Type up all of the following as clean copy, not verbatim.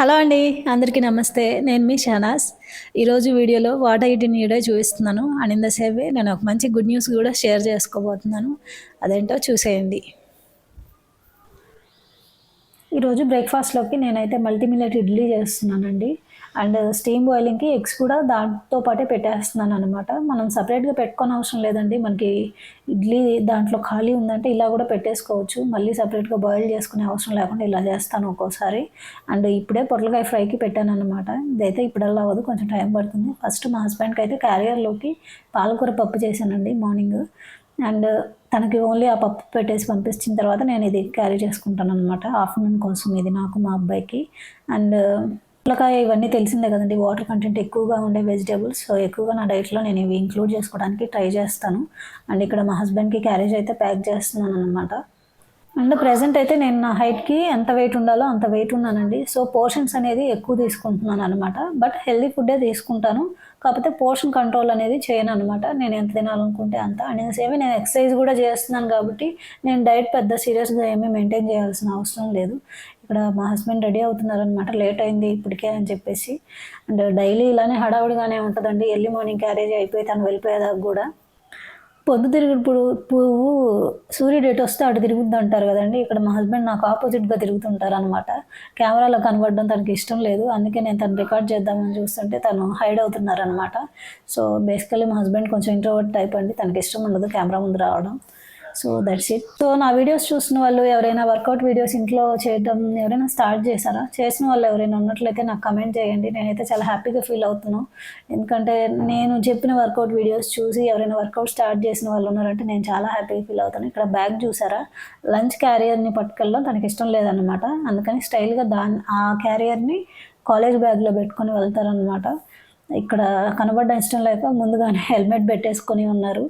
Hello అండి. అందరికీ నమస్తే. నేను మీ షహనాజ్. ఈరోజు వీడియోలో what I eat in a day చూపిస్తున్నాను. And in the same way నేను ఒక మంచి గుడ్ న్యూస్ కూడా షేర్ చేసుకోబోతున్నాను. అదేంటో చూసేయండి. ఈరోజు బ్రేక్ఫాస్ట్లోకి నేనైతే మల్టీ మిల్లెట్ ఇడ్లీ చేస్తున్నానండి. అండ్ స్టీమ్ బాయిలింగ్కి ఎగ్స్ కూడా దాంతో పాటే పెట్టేస్తున్నాను అనమాట. మనం సపరేట్గా పెట్టుకోని అవసరం లేదండి. మనకి ఇడ్లీ దాంట్లో ఖాళీ ఉందంటే ఇలా కూడా పెట్టేసుకోవచ్చు. మళ్ళీ సపరేట్గా బాయిల్ చేసుకునే అవసరం లేకుండా ఇలా చేస్తాను ఒక్కోసారి. అండ్ ఇప్పుడే పొట్లకాయ ఫ్రైకి పెట్టాను అనమాట. ఇదైతే ఇప్పుడల్లా అవ్వదు, కొంచెం టైం పడుతుంది. ఫస్ట్ మా హస్బెండ్కి అయితే క్యారియర్లోకి పాలకూర పప్పు చేశానండి మార్నింగ్. అండ్ తనకి ఓన్లీ ఆ పప్పు పెట్టేసి పంపించిన తర్వాత నేను ఇది క్యారీ చేసుకుంటాను అనమాట. ఆఫ్టర్నూన్ కోసం ఇది నాకు మా అబ్బాయికి. అండ్ పుల్లకాయ ఇవన్నీ తెలిసిందే కదండి, వాటర్ కంటెంట్ ఎక్కువగా ఉండే వెజిటేబుల్స్. సో ఎక్కువగా నా డైట్లో నేను ఇవి ఇంక్లూడ్ చేసుకోవడానికి ట్రై చేస్తాను. అండ్ ఇక్కడ మా హస్బెండ్కి క్యారేజ్ అయితే ప్యాక్ చేస్తున్నాను అనమాట. అండ్ ప్రెజెంట్ అయితే నేను నా హైట్కి ఎంత వెయిట్ ఉండాలో అంత వెయిట్ ఉన్నానండి. సో పోర్షన్స్ అనేది ఎక్కువ తీసుకుంటున్నాను అనమాట. బట్ హెల్దీ ఫుడ్డే తీసుకుంటాను. కాకపోతే పోర్షన్ కంట్రోల్ అనేది చేయను అనమాట. నేను ఎంత తినాలనుకుంటే అంత. అండ్ సేమ్ నేను ఎక్సర్సైజ్ కూడా చేస్తున్నాను కాబట్టి నేను డైట్ పెద్ద సీరియస్గా ఏమీ మెయింటైన్ చేయాల్సిన అవసరం లేదు. ఇక్కడ మా హస్బెండ్ రెడీ అవుతున్నారనమాట. లేట్ అయింది ఇప్పటికే అని చెప్పేసి. అండ్ డైలీ ఇలానే హడావుడిగానే ఉంటుందండి. ఎర్లీ మార్నింగ్ క్యారేజ్ అయిపోయి తను వెళ్ళిపోయేదాకా కూడా. పొద్దుతిరుగుడు పువ్వు సూర్యుడు ఎటు వస్తే అటు తిరుగుద్ది అంటారు కదండి. ఇక్కడ మా హస్బెండ్ నాకు ఆపోజిట్గా తిరుగుతుంటారు అనమాట. కెమెరాలో కనబడడం తనకి ఇష్టం లేదు. అందుకే నేను తను రికార్డ్ చేద్దామని చూస్తుంటే తను హైడ్ అవుతున్నారనమాట. సో బేసికలీ మా హస్బెండ్ కొంచెం ఇంట్రోవర్ట్ టైప్ అండి. తనకి ఇష్టం ఉండదు కెమెరా ముందు రావడం. So that's it. సో నా వీడియోస్ చూసిన వాళ్ళు ఎవరైనా వర్కౌట్ వీడియోస్ ఇంట్లో చేయడం ఎవరైనా స్టార్ట్ చేశారా? చేసిన వాళ్ళు ఎవరైనా ఉన్నట్లయితే నాకు కమెంట్ చేయండి. నేనైతే చాలా హ్యాపీగా ఫీల్ అవుతున్నాను. ఎందుకంటే నేను చెప్పిన వర్కౌట్ వీడియోస్ చూసి ఎవరైనా వర్కౌట్ స్టార్ట్ చేసిన వాళ్ళు ఉన్నారంటే నేను చాలా హ్యాపీగా ఫీల్ అవుతాను. ఇక్కడ బ్యాగ్ చూసారా? లంచ్ క్యారియర్ని పట్టుకెళ్ళడం తనకి ఇష్టం లేదనమాట. అందుకని స్టైల్గా ఆ క్యారియర్ని కాలేజ్ బ్యాగ్లో పెట్టుకొని వెళ్తారనమాట. ఇక్కడ కనబడడం ఇష్టం లేక ముందుగానే హెల్మెట్ పెట్టేసుకొని ఉన్నారు.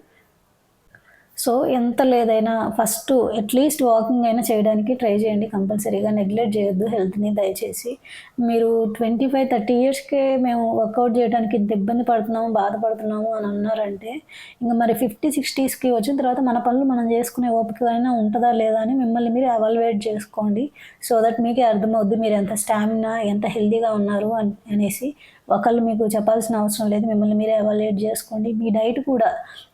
సో ఎంత లేదైనా ఫస్ట్ అట్లీస్ట్ వాకింగ్ అయినా చేయడానికి ట్రై చేయండి. కంపల్సరీగా నెగ్లెక్ట్ చేయొద్దు హెల్త్ని దయచేసి. మీరు 25-30 ఇయర్స్కే మేము వర్కౌట్ చేయడానికి ఇంత ఇబ్బంది పడుతున్నాము, బాధపడుతున్నాము అని అన్నారంటే ఇంకా మరి 50-60స్కి వచ్చిన తర్వాత మన పనులు మనం చేసుకునే ఓపిక అయినా ఉంటుందా లేదా అని మిమ్మల్ని మీరు ఎవాల్యుయేట్ చేసుకోండి. సో దట్ మీకే అర్థమవుద్ది మీరు ఎంత స్టామినా, ఎంత హెల్తీగా ఉన్నారు అనేసి. ఒకళ్ళు మీకు చెప్పాల్సిన అవసరం లేదు. మిమ్మల్ని మీరే ఎవాల్యుయేట్ చేసుకోండి. మీ డైట్ కూడా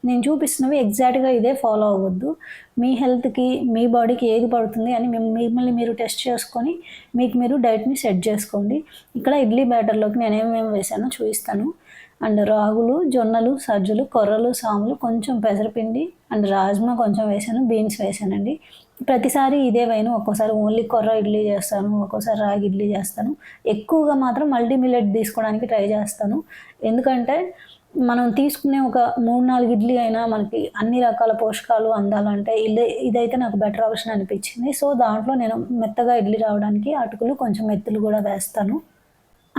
నేను చూపిస్తున్నవి ఎగ్జాక్ట్గా ఇదే ఫాలో అవ్వద్దు. మీ హెల్త్కి, మీ బాడీకి ఏది పడుతుంది అని మిమ్మల్ని మీరు టెస్ట్ చేసుకొని మీకు మీరు డైట్ని సెట్ చేసుకోండి. ఇక్కడ ఇడ్లీ బ్యాటర్లోకి నేను ఏమేమి వేసానో చూపిస్తాను. అండ్ రాగులు, జొన్నలు, సజ్జలు, కొర్రలు, సాములు, కొంచెం పెసరపిండి అండ్ రాజ్మా కొంచెం వేసాను, బీన్స్ వేసానండి. ప్రతిసారి ఇదే వేయను. ఒక్కోసారి ఓన్లీ కొర్ర ఇడ్లీ చేస్తాను, ఒక్కోసారి రాగి ఇడ్లీ చేస్తాను. ఎక్కువగా మాత్రం మల్టీ మిల్లెట్ తీసుకోవడానికి ట్రై చేస్తాను. ఎందుకంటే మనం తీసుకునే ఒక 3-4 ఇడ్లీ అయినా మనకి అన్ని రకాల పోషకాలు అందాలంటే ఇదైతే నాకు బెటర్ ఆప్షన్ అనిపించింది. సో దాంట్లో నేను మెత్తగా ఇడ్లీ రావడానికి అటుకులు, కొంచెం మెత్తులు కూడా వేస్తాను.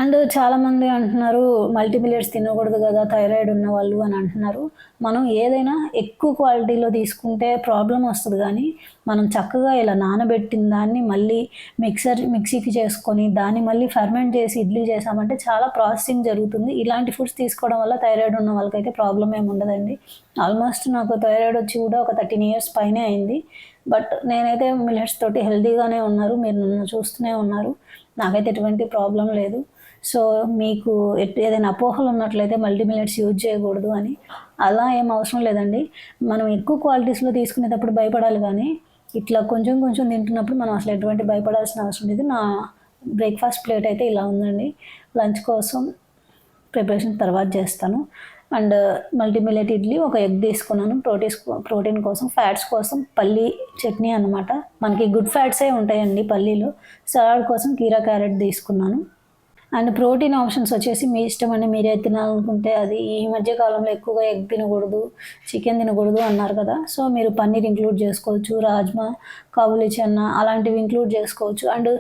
అండ్ చాలామంది అంటున్నారు మల్టీ మిల్లెట్స్ తినకూడదు కదా థైరాయిడ్ ఉన్నవాళ్ళు అని అంటున్నారు. మనం ఏదైనా ఎక్కువ క్వాలిటీలో తీసుకుంటే ప్రాబ్లం వస్తుంది. కానీ మనం చక్కగా ఇలా నానబెట్టిన దాన్ని మళ్ళీ మిక్సీకి చేసుకొని దాన్ని మళ్ళీ ఫెర్మెంట్ చేసి ఇడ్లీ చేసామంటే చాలా ప్రాసెసింగ్ జరుగుతుంది. ఇలాంటి ఫుడ్స్ తీసుకోవడం వల్ల థైరాయిడ్ ఉన్న వాళ్ళకైతే ప్రాబ్లం ఏమి ఉండదండి. ఆల్మోస్ట్ నాకు థైరాయిడ్ వచ్చి కూడా ఒక 13 ఇయర్స్ పైనే అయింది. బట్ నేనైతే మిల్లెట్స్ తోటి హెల్తీగానే ఉన్నారు. మీరు నన్ను చూస్తూనే ఉన్నారు. నాకైతే ఎటువంటి ప్రాబ్లం లేదు. సో మీకు ఏదైనా అపోహలు ఉన్నట్లయితే మల్టీ మిల్లెట్స్ యూజ్ చేయకూడదు అని, అలా ఏం అవసరం లేదండి. మనం ఎక్కువ క్వాలిటీస్లో తీసుకునేటప్పుడు భయపడాలి. కానీ ఇట్లా కొంచెం కొంచెం తింటున్నప్పుడు మనం అసలు ఎటువంటి భయపడాల్సిన అవసరం లేదు. నా బ్రేక్ఫాస్ట్ ప్లేట్ అయితే ఇలా ఉందండి. లంచ్ కోసం ప్రిపరేషన్ తర్వాత చేస్తాను. అండ్ మల్టీ మిల్లెట్ ఇడ్లీ, ఒక ఎగ్ తీసుకున్నాను ప్రోటీన్ కోసం. ఫ్యాట్స్ కోసం పల్లీ చట్నీ అనమాట. మనకి గుడ్ ఫ్యాట్సే ఉంటాయండి పల్లీలో. సలాడ్ కోసం కీరా క్యారెట్ తీసుకున్నాను. అండ్ ప్రోటీన్ ఆప్షన్స్ వచ్చేసి మీ ఇష్టం అండి. మీరే తినాలనుకుంటే అది. ఈ మధ్య కాలంలో ఎక్కువగా ఎగ్ తినకూడదు, చికెన్ తినకూడదు అన్నారు కదా. సో మీరు పన్నీర్ ఇంక్లూడ్ చేసుకోవచ్చు, రాజ్మా, కాబూలి చెన్నా అలాంటివి ఇంక్లూడ్ చేసుకోవచ్చు. అండ్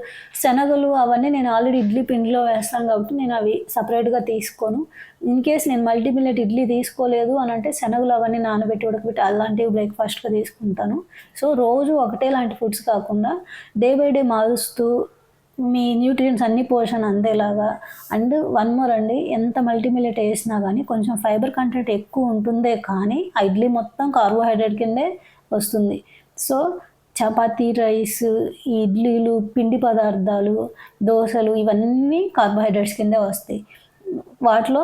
శనగలు అవన్నీ నేను ఆల్రెడీ ఇడ్లీ పిండిలో వేస్తాను కాబట్టి నేను అవి సపరేట్గా తీసుకోను. ఇన్ కేస్ నేను మల్టీ మిల్లెట్ ఇడ్లీ తీసుకోలేదు అని అంటే శనగలు అవన్నీ నానబెట్టి ఉడకబెట్టి అలాంటివి బ్రేక్ఫాస్ట్గా తీసుకుంటాను. సో రోజు ఒకటే లాంటి ఫుడ్స్ కాకుండా డే బై డే మారుస్తూ మీ న్యూట్రియంట్స్ అన్ని పోర్షన్ అందేలాగా. అండ్ వన్ మోర్ అండి, ఎంత మల్టీ మిల్లెట్ వేసినా కానీ కొంచెం ఫైబర్ కంటెంట్ ఎక్కువ ఉంటుందే కానీ ఆ ఇడ్లీ మొత్తం కార్బోహైడ్రేట్ కిందే వస్తుంది. సో చపాతీ, రైస్, ఇడ్లీలు, పిండి పదార్థాలు, దోసలు ఇవన్నీ కార్బోహైడ్రేట్స్ కిందే వస్తాయి. వాటిలో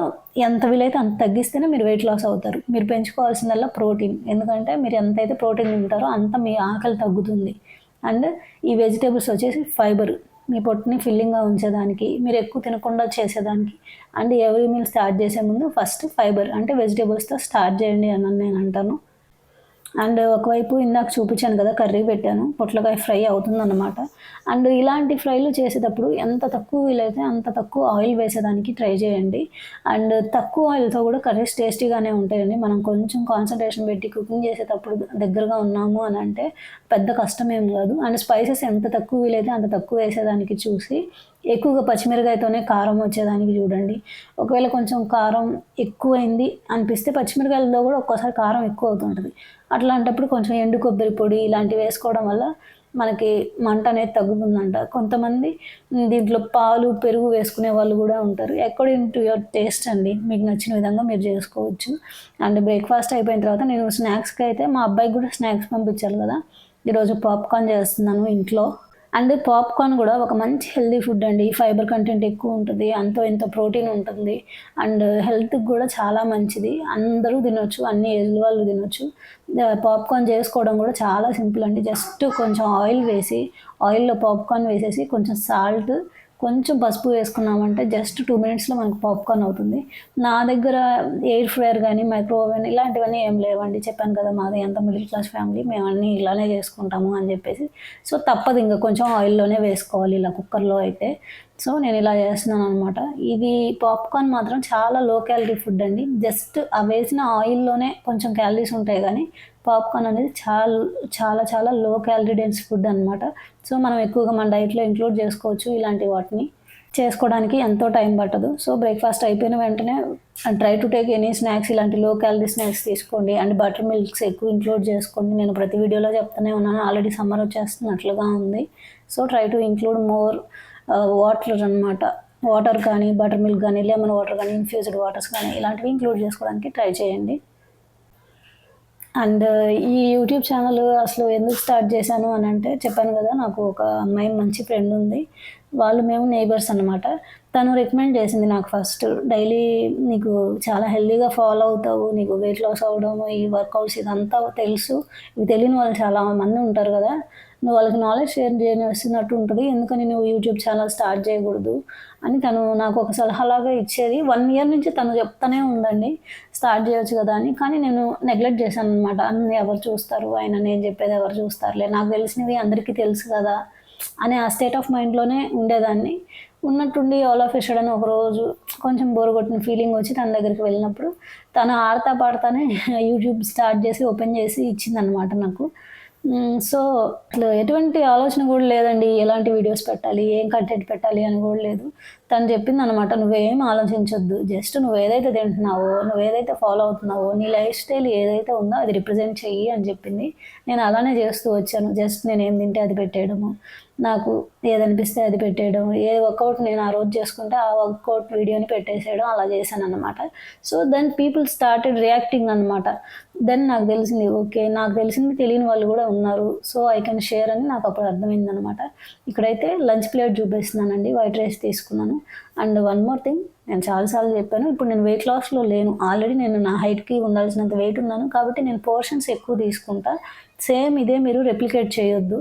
ఎంత వీలైతే అంత తగ్గిస్తేనే మీరు వెయిట్ లాస్ అవుతారు. మీరు పెంచుకోవాల్సిందల్లా ప్రోటీన్. ఎందుకంటే మీరు ఎంతైతే ప్రోటీన్ తింటారో అంత మీ ఆకలి తగ్గుతుంది. అండ్ ఈ వెజిటేబుల్స్ వచ్చేసి ఫైబర్, మీ పొట్టుని ఫిల్లింగ్గా ఉంచేదానికి, మీరు ఎక్కువ తినకుండా చేసేదానికి. అండ్ ఎవ్రీ మీల్ స్టార్ట్ చేసే ముందు ఫస్ట్ ఫైబర్ అంటే వెజిటేబుల్స్తో స్టార్ట్ చేయండి అని నేను అంటాను. అండ్ ఒకవైపు ఇందాక చూపించాను కదా కర్రీ పెట్టాను, పొట్లకాయ ఫ్రై అవుతుందన్నమాట. అండ్ ఇలాంటి ఫ్రైలు చేసేటప్పుడు ఎంత తక్కువ వీలైతే అంత తక్కువ ఆయిల్ వేసేదానికి ట్రై చేయండి. అండ్ తక్కువ ఆయిల్తో కూడా కర్రీస్ టేస్టీగానే ఉంటాయండి. మనం కొంచెం కాన్సన్ట్రేషన్ పెట్టి కుకింగ్ చేసేటప్పుడు దగ్గరగా ఉన్నాము అని అంటే పెద్ద కష్టం ఏం కాదు. అండ్ స్పైసెస్ ఎంత తక్కువ వీలైతే అంత తక్కువ వేసేదానికి చూసి ఎక్కువగా పచ్చిమిరకాయతోనే కారం వచ్చేదానికి చూడండి. ఒకవేళ కొంచెం కారం ఎక్కువైంది అనిపిస్తే పచ్చిమిరకాయలలో కూడా ఒక్కోసారి కారం ఎక్కువ అవుతుంటుంది. అట్లాంటప్పుడు కొంచెం ఎండు కొబ్బరి పొడి ఇలాంటివి వేసుకోవడం వల్ల మనకి మంట అనేది తగ్గుతుందంట. కొంతమంది దీంట్లో పాలు, పెరుగు వేసుకునే వాళ్ళు కూడా ఉంటారు. అకార్డింగ్ టు యువర్ టేస్ట్ అండి, మీకు నచ్చిన విధంగా మీరు చేసుకోవచ్చు. అండ్ బ్రేక్ఫాస్ట్ అయిపోయిన తర్వాత నేను స్నాక్స్కి అయితే మా అబ్బాయికి కూడా స్నాక్స్ పంపించాలి కదా, ఈరోజు పాప్కార్న్ చేస్తున్నాను ఇంట్లో. అండ్ పాప్కార్న్ కూడా ఒక మంచి హెల్తీ ఫుడ్ అండి. ఫైబర్ కంటెంట్ ఎక్కువ ఉంటుంది, అంతో ఎంతో ప్రోటీన్ ఉంటుంది. అండ్ హెల్త్కి కూడా చాలా మంచిది. అందరూ తినొచ్చు, అన్ని ఏజ్ వాళ్ళు తినొచ్చు. పాప్కార్న్ చేసుకోవడం కూడా చాలా సింపుల్ అండి. జస్ట్ కొంచెం ఆయిల్ వేసి, ఆయిల్లో పాప్కార్న్ వేసేసి కొంచెం సాల్ట్, కొంచెం పసుపు వేసుకున్నామంటే జస్ట్ 2 మినిట్స్లో మనకు పాప్కార్న్ అవుతుంది. నా దగ్గర ఎయిర్ ఫ్రైయర్ కానీ మైక్రో ఓవెన్ ఇలాంటివన్నీ ఏం లేవండి. చెప్పాను కదా మాది అంత మిడిల్ క్లాస్ ఫ్యామిలీ, మేము అన్నీ ఇలానే చేసుకుంటాము అని చెప్పేసి. సో తప్పదు, ఇంకా కొంచెం ఆయిల్లోనే వేసుకోవాలి ఇలా కుక్కర్లో అయితే. సో నేను ఇలా చేస్తున్నాను అనమాట. ఇది పాప్కార్న్ మాత్రం చాలా లో క్యాలరీ ఫుడ్ అండి. జస్ట్ ఆ వేసిన ఆయిల్లోనే కొంచెం క్యాలరీస్ ఉంటాయి కానీ పాప్కార్న్ అనేది చాలా చాలా చాలా లో క్యాలరీ డెన్స్ ఫుడ్ అనమాట. సో మనం ఎక్కువగా మన డైట్లో ఇంక్లూడ్ చేసుకోవచ్చు ఇలాంటి వాటిని. చేసుకోవడానికి ఎంతో టైం పట్టదు. సో బ్రేక్ఫాస్ట్ అయిపోయిన వెంటనే try to take any snacks, ఇలాంటి లో క్యాలరీ స్నాక్స్ తీసుకోండి. అండ్ బటర్ మిల్క్స్ ఎక్కువ ఇంక్లూడ్ చేసుకోండి. నేను ప్రతి వీడియోలో చెప్తూనే ఉన్నాను, ఆల్రెడీ సమ్మర్ వచ్చేస్తున్నట్లుగా ఉంది. So try to include more water అనమాట. వాటర్ కానీ, బటర్ మిల్క్ కానీ, లెమన్ వాటర్ కానీ, ఇన్ఫ్యూజ్డ్ వాటర్స్ కానీ ఇలాంటివి ఇంక్లూడ్ చేసుకోవడానికి ట్రై చేయండి. అండ్ ఈ యూట్యూబ్ ఛానల్ అసలు ఎందుకు స్టార్ట్ చేశాను అని అంటే, చెప్పాను కదా నాకు ఒక అమ్మాయి మంచి ఫ్రెండ్ ఉంది. వాళ్ళు మేము నైబర్స్ అనమాట. తను రికమెండ్ చేసింది నాకు ఫస్ట్, డైలీ నీకు చాలా హెల్తీగా ఫాలో అవుతావు, నీకు వెయిట్ లాస్ అవ్వడం, ఈ వర్కౌట్స్ ఇదంతా తెలుసు, ఇవి తెలియని వాళ్ళు చాలా మంది ఉంటారు కదా, నువ్వు వాళ్ళకి నాలెడ్జ్ షేర్ చేసినట్టు ఉంటుంది, ఎందుకని నువ్వు యూట్యూబ్ ఛానల్ స్టార్ట్ చేయకూడదు అని తను నాకు ఒక సలహాలాగా ఇచ్చేది. 1 ఇయర్ నుంచి తను చెప్తానే ఉందండి స్టార్ట్ చేయొచ్చు కదా అని. కానీ నేను నెగ్లెక్ట్ చేశాను అనమాట. అన్నీ ఎవరు చూస్తారు, ఆయన నేను చెప్పేది ఎవరు చూస్తారులే, నాకు తెలిసినవి అందరికీ తెలుసు కదా అనే ఆ స్టేట్ ఆఫ్ మైండ్లోనే ఉండేదాన్ని. ఉన్నట్టుండి ఆల్ ఆఫ్ ఎ సడన్ ఒకరోజు కొంచెం బోర్ కొట్టిన ఫీలింగ్ వచ్చి తన దగ్గరికి వెళ్ళినప్పుడు తను ఆడతా పాడతానే యూట్యూబ్ స్టార్ట్ చేసి ఓపెన్ చేసి ఇచ్చిందనమాట నాకు. సో అసలు ఎటువంటి ఆలోచన కూడా లేదండి, ఎలాంటి వీడియోస్ పెట్టాలి, ఏం కంటెంట్ పెట్టాలి అని కూడా లేదు. తను చెప్పిందనమాట, నువ్వేం ఆలోచించొద్దు, జస్ట్ నువ్వు ఏదైతే తింటున్నావో, నువ్వు ఏదైతే ఫాలో అవుతున్నావో, నీ లైఫ్ స్టైల్ ఏదైతే ఉందో అది రిప్రజెంట్ చెయ్యి అని చెప్పింది. నేను అలానే చేస్తూ వచ్చాను. జస్ట్ నేను ఏం తింటే అది పెట్టేయడము, నాకు ఏదనిపిస్తే అది పెట్టేయడం, ఏ వర్కౌట్ నేను ఆ రోజు చేసుకుంటే ఆ వర్కౌట్ వీడియోని పెట్టేసేయడం, అలా చేశాను అనమాట. So then people started reacting అనమాట. దెన్ నాకు తెలిసింది, ఓకే నాకు తెలిసింది తెలియని వాళ్ళు కూడా ఉన్నారు, సో ఐ కెన్ షేర్ అని నాకు అప్పుడు అర్థమైంది అనమాట. ఇక్కడైతే లంచ్ ప్లేట్ చూపిస్తున్నానండి, వైట్ రైస్ తీసుకున్నాను. అండ్ వన్ మోర్ థింగ్, నేను చాలాసార్లు చెప్పాను, ఇప్పుడు నేను వెయిట్ లాస్లో లేను, ఆల్రెడీ నేను నా హైట్కి ఉండాల్సినంత వెయిట్ ఉన్నాను కాబట్టి నేను పోర్షన్స్ ఎక్కువ తీసుకుంటా. సేమ్ ఇదే మీరు రెప్లికేట్ చేయొద్దు,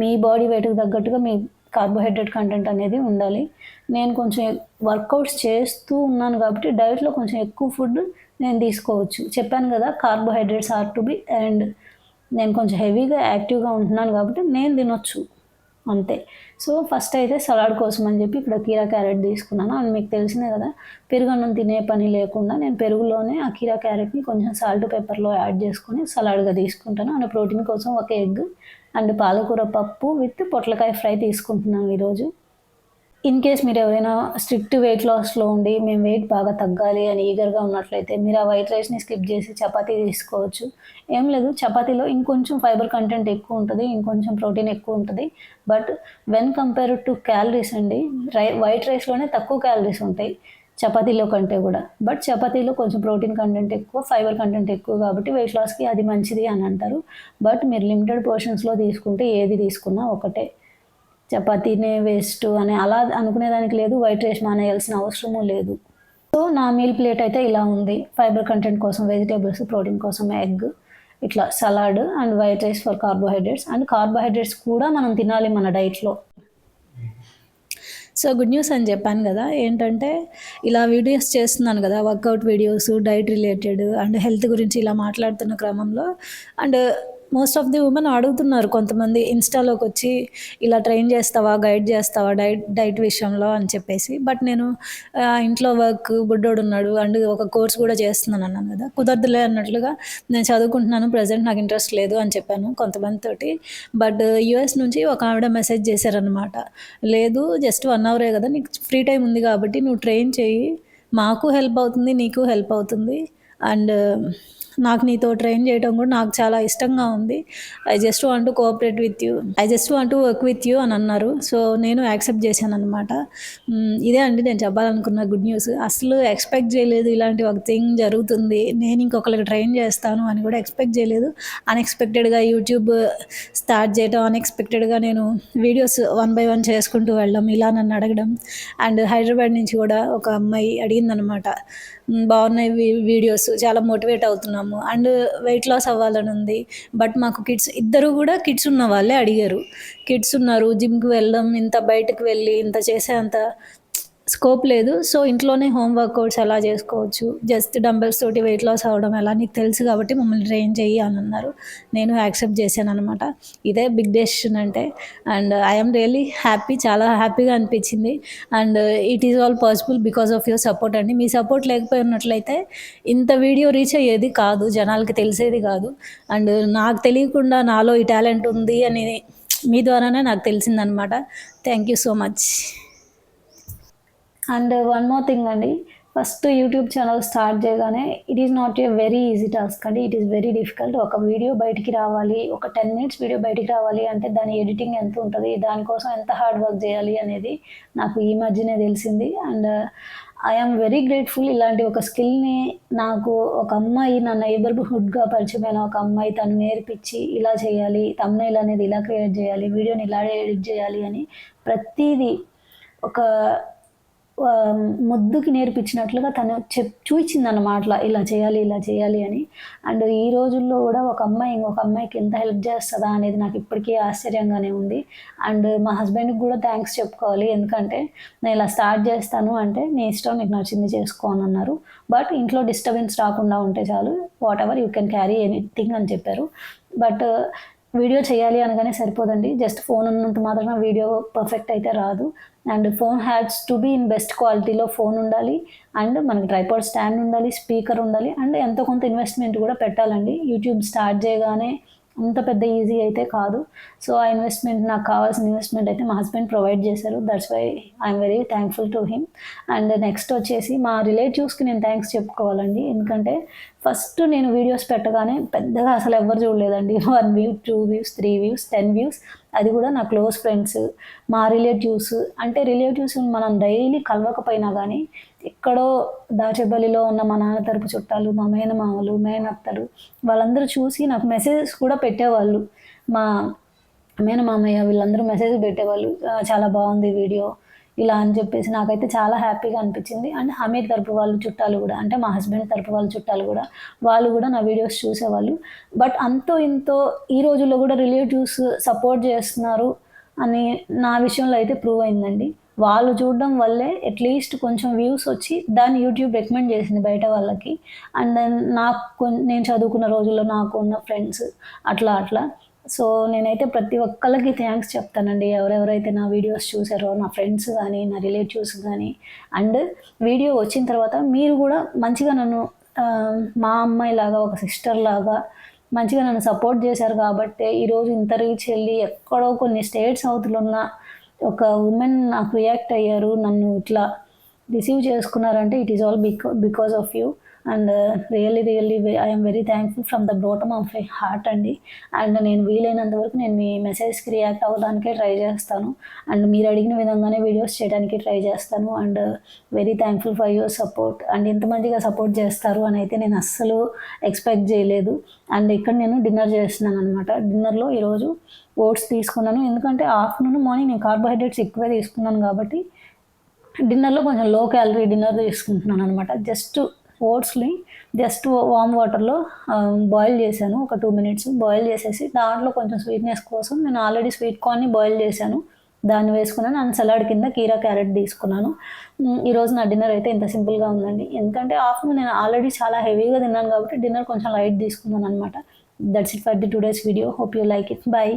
మీ బాడీ వెయిట్కి తగ్గట్టుగా మీ కార్బోహైడ్రేట్ కంటెంట్ అనేది ఉండాలి. నేను కొంచెం వర్కౌట్స్ చేస్తూ ఉన్నాను కాబట్టి డైట్లో కొంచెం ఎక్కువ ఫుడ్ నేను తీసుకోవచ్చు. చెప్పాను కదా carbohydrates are to be, and నేను కొంచెం హెవీగా యాక్టివ్గా ఉంటున్నాను కాబట్టి నేను తినొచ్చు అంతే. సో ఫస్ట్ అయితే సలాడ్ కోసం అని చెప్పి ఇక్కడ కీరా క్యారెట్ తీసుకున్నాను. అండ్ మీకు తెలిసినే కదా, పెరుగు అన్నం తినే పని లేకుండా నేను పెరుగులోనే ఆ కీరా క్యారెట్ని కొంచెం సాల్ట్ పెప్పర్లో యాడ్ చేసుకొని సలాడ్గా తీసుకుంటాను. అండ్ ప్రోటీన్ కోసం ఒక ఎగ్ అండ్ పాలకూర పప్పు విత్ పొట్లకాయ ఫ్రై తీసుకుంటున్నాను ఈరోజు. ఇన్ కేస్ మీరు ఎవరైనా స్ట్రిక్ట్ వెయిట్ లాస్లో ఉండి మేము వెయిట్ బాగా తగ్గాలి అని ఈగర్గా ఉన్నట్లయితే మీరు ఆ వైట్ రైస్ని స్కిప్ చేసి చపాతీ తీసుకోవచ్చు. ఏం లేదు, చపాతీలో ఇంకొంచెం ఫైబర్ కంటెంట్ ఎక్కువ ఉంటుంది, ఇంకొంచెం ప్రోటీన్ ఎక్కువ ఉంటుంది. But when compared to calories అండి, వైట్ రైస్లోనే తక్కువ క్యాలరీస్ ఉంటాయి. చపాతీలో కంటే కూడా. బట్ చపాతీలో కొంచెం ప్రోటీన్ కంటెంట్ ఎక్కువ, ఫైబర్ కంటెంట్ ఎక్కువ కాబట్టి వెయిట్ లాస్‌కి అది మంచిది అని అంటారు. బట్ మీరు లిమిటెడ్ పోర్షన్స్‌లో తీసుకుంటే ఏది తీసుకున్నా ఒకటే. చపాతీనే వేస్ట్ అని అలా అనుకునేదానికి లేదు. వైట్ రైస్ మానేయాల్సిన అవసరము లేదు. సో నా మీల్ ప్లేట్ అయితే ఇలా ఉంది. ఫైబర్ కంటెంట్ కోసం వెజిటేబుల్స్, ప్రోటీన్ కోసం ఎగ్, ఇట్లా salad and white rice for carbohydrates. And carbohydrates కూడా మనం తినాలి మన డైట్‌లో. సో గుడ్ న్యూస్ అని చెప్పాను కదా, ఏంటంటే ఇలా వీడియోస్ చేస్తున్నాను కదా, workout videos, diet related and health గురించి ఇలా మాట్లాడుతున్న క్రమంలో and most of the women అడుగుతున్నారు కొంతమంది ఇన్స్టాలోకి వచ్చి, ఇలా ట్రైన్ చేస్తావా, గైడ్ చేస్తావా డైట్ విషయంలో అని చెప్పేసి. బట్ నేను ఇంట్లో వర్క్, బుడ్డోడు ఉన్నాడు అండ్ ఒక కోర్స్ కూడా చేస్తున్నాను అన్నాను కదా, కుదరదులే అన్నట్లుగా నేను చదువుకుంటున్నాను, ప్రజెంట్ నాకు ఇంట్రెస్ట్ లేదు అని చెప్పాను కొంతమందితోటి. బట్ యూఎస్ నుంచి ఒక ఆవిడ మెసేజ్ చేశారనమాట, లేదు జస్ట్ 1 అవరే కదా నీకు ఫ్రీ టైం ఉంది కాబట్టి నువ్వు ట్రైన్ చేయి, మాకు హెల్ప్ అవుతుంది, నీకు హెల్ప్ అవుతుంది అండ్ నాకు నీతో ట్రైన్ చేయడం కూడా నాకు చాలా ఇష్టంగా ఉంది. I just want to cooperate with you, I just want to work with you అని అన్నారు. సో నేను యాక్సెప్ట్ చేశాను అనమాట. ఇదే అండి నేను చెప్పాలనుకున్న గుడ్ న్యూస్. అసలు ఎక్స్పెక్ట్ చేయలేదు ఇలాంటి ఒక థింగ్ జరుగుతుంది, నేను ఇంకొకరికి ట్రైన్ చేస్తాను అని కూడా ఎక్స్పెక్ట్ చేయలేదు. అన్ఎక్స్పెక్టెడ్గా యూట్యూబ్ స్టార్ట్ చేయడం, అన్ఎక్స్పెక్టెడ్గా నేను వీడియోస్ 1 by 1 చేసుకుంటూ వెళ్ళడం, ఇలా నన్ను అడగడం అండ్ హైదరాబాద్ నుంచి కూడా ఒక అమ్మాయి అడిగిందనమాట, బాగున్నాయి వీడియోస్, చాలా మోటివేట్ అవుతున్నాము అండ్ వెయిట్ లాస్ అవ్వాలని ఉంది. బట్ మాకు ఇద్దరు కూడా కిడ్స్ ఉన్న వాళ్ళే అడిగారు. కిడ్స్ ఉన్నారు, జిమ్కి వెళ్ళడం, ఇంత బయటకు వెళ్ళి ఇంత చేసే అంత స్కోప్ లేదు. సో ఇంట్లోనే హోమ్ వర్కౌట్స్ ఎలా చేసుకోవచ్చు, జస్ట్ డంబెల్స్ తోటి వెయిట్ లాస్ అవ్వడం ఎలా నీకు తెలుసు కాబట్టి మమ్మల్ని ట్రైన్ చెయ్యి అని అన్నారు. నేను యాక్సెప్ట్ చేశాను అనమాట. ఇదే బిగ్ డెసిషన్ అంటే. అండ్ ఐఎమ్ రియలీ హ్యాపీ, చాలా హ్యాపీగా అనిపించింది. And it is all possible because of your support అండి. మీ సపోర్ట్ లేకపోయినట్లయితే ఇంత వీడియో రీచ్ అయ్యేది కాదు, జనాలకి తెలిసేది కాదు. అండ్ నాకు తెలియకుండా నాలో ఈ టాలెంట్ ఉంది అని మీ ద్వారానే నాకు తెలిసిందనమాట. Thank you so much. And one more thing అండి, ఫస్ట్ యూట్యూబ్ ఛానల్ స్టార్ట్ చేయగానే it is not a very easy task అండి, ఇట్ ఈస్ వెరీ డిఫికల్ట్. ఒక వీడియో బయటికి రావాలి, ఒక 10 minutes వీడియో బయటికి రావాలి అంటే దాని ఎడిటింగ్ ఎంత ఉంటుంది, దానికోసం ఎంత హార్డ్ వర్క్ చేయాలి అనేది నాకు ఈ మధ్యనే తెలిసింది. అండ్ ఐఎమ్ వెరీ గ్రేట్ఫుల్, ఇలాంటి ఒక స్కిల్ని నాకు ఒక అమ్మాయి, నా నైబర్హుడ్గా పరిచయమైన ఒక అమ్మాయి తను నేర్పించి, ఇలా చేయాలి, థంబ్నెయిల్ అనేది ఇలా క్రియేట్ చేయాలి, వీడియోని ఇలా ఎడిట్ చేయాలి అని ప్రతిదీ ఒక ముద్దుకి నేర్పించినట్లుగా తను చూపించిందన్నమాట, ఇలా చేయాలి, ఇలా చేయాలి అని. అండ్ ఈ రోజుల్లో కూడా ఒక అమ్మాయి ఇంకొక అమ్మాయికి ఎంత హెల్ప్ చేస్తుందా అనేది నాకు ఇప్పటికీ ఆశ్చర్యంగానే ఉంది. అండ్ మా హస్బెండ్కి కూడా థ్యాంక్స్ చెప్పుకోవాలి, ఎందుకంటే నేను ఇలా స్టార్ట్ చేస్తాను అంటే నీ ఇష్టం, నీకు నచ్చింది చేసుకో అని అన్నారు. బట్ ఇంట్లో డిస్టర్బెన్స్ రాకుండా ఉంటే చాలు, what ever you can carry anything అని చెప్పారు. బట్ వీడియో చేయాలి అనగానే సరిపోదండి, జస్ట్ ఫోన్ ఉన్నంత మాత్రాన వీడియో పర్ఫెక్ట్ అయితే రాదు. And phone has to be in best క్వాలిటీలో ఫోన్ ఉండాలి అండ్ మనకి ట్రైపాడ్ స్టాండ్ ఉండాలి, స్పీకర్ ఉండాలి అండ్ ఎంతో కొంత ఇన్వెస్ట్మెంట్ కూడా పెట్టాలండి. యూట్యూబ్ స్టార్ట్ చేయగానే అంత పెద్ద ఈజీ అయితే కాదు. సో ఆ ఇన్వెస్ట్మెంట్, నాకు కావాల్సిన ఇన్వెస్ట్మెంట్ అయితే మా హస్బెండ్ ప్రొవైడ్ చేశారు. That's why I'm very thankful to him. And next వచ్చేసి మా రిలేటివ్స్కి నేను థ్యాంక్స్ చెప్పుకోవాలండి, ఎందుకంటే ఫస్ట్ నేను వీడియోస్ పెట్టగానే పెద్దగా అసలు ఎవరు చూడలేదండి. 1 view, 2 views, 3 views, 10 views, అది కూడా నా క్లోజ్ ఫ్రెండ్స్, మా రిలేటివ్స్. అంటే రిలేటివ్స్ మనం డైలీ కలవకపోయినా కానీ ఎక్కడో దాచేపల్లిలో ఉన్న మా నాన్న తరపు చుట్టాలు, మా మేనమామలు, మేనత్తలు వాళ్ళందరూ చూసి నాకు మెసేజెస్ కూడా పెట్టేవాళ్ళు. మా మేనమామయ్య వీళ్ళందరూ మెసేజ్ పెట్టేవాళ్ళు, చాలా బాగుంది వీడియో ఇలా అని చెప్పేసి. నాకైతే చాలా హ్యాపీగా అనిపించింది. అండ్ హమీద్ తరపు వాళ్ళు చుట్టాలు కూడా, అంటే మా హస్బెండ్ తరపు వాళ్ళ చుట్టాలు కూడా, వాళ్ళు కూడా నా వీడియోస్ చూసేవాళ్ళు. బట్ అంతో ఇంతో ఈ రోజుల్లో కూడా రిలేటివ్స్ సపోర్ట్ చేస్తున్నారు అని నా విషయంలో అయితే ప్రూవ్ అయిందండి. వాళ్ళు చూడడం వల్లే అట్లీస్ట్ కొంచెం వ్యూస్ వచ్చి దాన్ని యూట్యూబ్ రికమెండ్ చేసింది బయట వాళ్ళకి. అండ్ దెన్ నేను చదువుకున్న రోజుల్లో నాకు ఉన్న ఫ్రెండ్స్ అట్లా. సో నేనైతే ప్రతి ఒక్కళ్ళకి థ్యాంక్స్ చెప్తానండి, ఎవరెవరైతే నా వీడియోస్ చూసారో, నా ఫ్రెండ్స్ కానీ, నా రిలేటివ్స్ కానీ. అండ్ వీడియో వచ్చిన తర్వాత మీరు కూడా మంచిగా నన్ను మా అమ్మాయిలాగా, ఒక సిస్టర్ లాగా మంచిగా నన్ను సపోర్ట్ చేశారు కాబట్టి ఈరోజు ఇంత రీచ్ వెళ్ళి ఎక్కడో కొన్ని స్టేట్స్ అవతల ఉన్న ఒక ఉమెన్ నాకు రియాక్ట్ అయ్యారు, నన్ను ఇట్లా రిసీవ్ చేసుకున్నారంటే it is all because of you. And really I'm very thankful from the bottom of my heart అండి. అండ్ నేను వీలైనంత వరకు నేను మీ మెసేజ్కి రియాక్ట్ అవ్వడానికే ట్రై చేస్తాను. అండ్ మీరు అడిగిన విధంగానే వీడియోస్ చేయడానికి ట్రై చేస్తాను. And very thankful for your support. And ఇంత మంచిగా సపోర్ట్ చేస్తారు అని అయితే నేను అస్సలు ఎక్స్పెక్ట్ చేయలేదు. అండ్ ఇక్కడ నేను డిన్నర్ చేస్తున్నాను అనమాట. డిన్నర్లో ఈరోజు ఓట్స్ తీసుకున్నాను, ఎందుకంటే ఆఫ్టర్నూన్ మార్నింగ్ నేను కార్బోహైడ్రేట్స్ ఎక్కువే తీసుకున్నాను కాబట్టి డిన్నర్లో కొంచెం లో క్యాలరీ డిన్నర్ తీసుకుంటున్నాను అనమాట. జస్ట్ ఓట్స్ని జస్ట్ వామ్ వాటర్లో బాయిల్ చేశాను. ఒక 2 minutes బాయిల్ చేసేసి దాంట్లో కొంచెం స్వీట్నెస్ కోసం నేను ఆల్రెడీ స్వీట్ కార్న్ని బాయిల్ చేశాను, దాన్ని వేసుకున్నాను. అండ్ సలాడ్ కింద కీరా క్యారెట్ తీసుకున్నాను. ఈరోజు నా డిన్నర్ అయితే ఇంత సింపుల్గా ఉందండి, ఎందుకంటే ఆఫ్టర్నూన్ నేను ఆల్రెడీ చాలా హెవీగా తిన్నాను కాబట్టి డిన్నర్ కొంచెం లైట్ తీసుకున్నాను అనమాట. That's it for the today's video. Hope you like it. By.